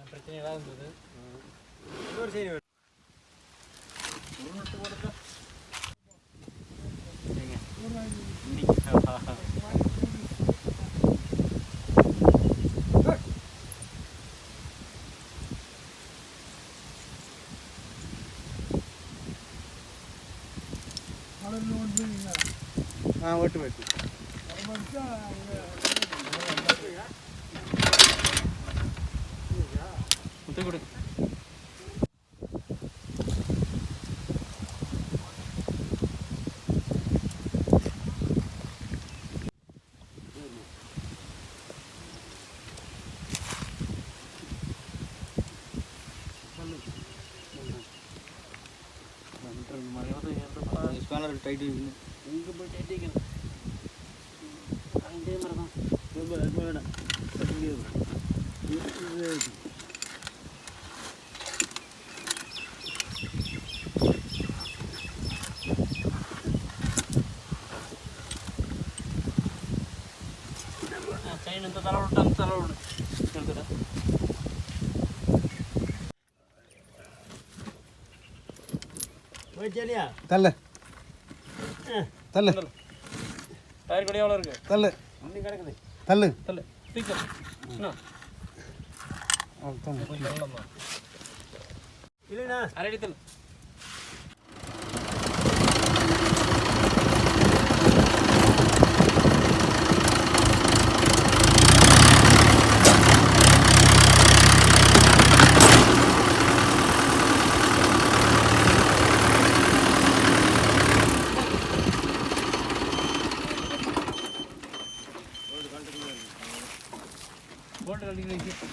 பிரச்சனையாக இருந்தது. ஓட்டு போயிட்டு முத்துக்குடி ஸ்பேனர் டைட் இங்கே போய் டைட்டிக்கணும். அங்கே மாதிரி தான் வேணாம் చైన్ ఎంత తల ఉంటుంది అంత తల ఉంటుంది వెళ్తాడా தள்ளு தள்ளு டயர் கடி எவ்வளோ இருக்கு தள்ளு இன்னும் கிடக்குது தள்ளு தள்ளு சீக்கிரம் இல்லைண்ணா அரடி தள்ளு போட்டு கட்டிக்கிட்டு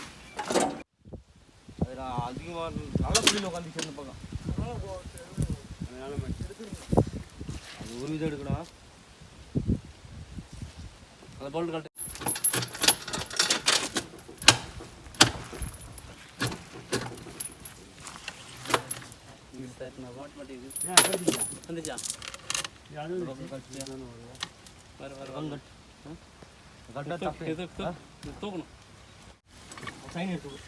அதில் அதிகமாக நல்ல புள்ளியில் உட்காந்து சேர்ந்து பக்கம் அது ஒரு விதம் எடுக்கணும் அதை போட்டு கட்டு வந்துச்சா தூக்கணும் சைன் எடுத்து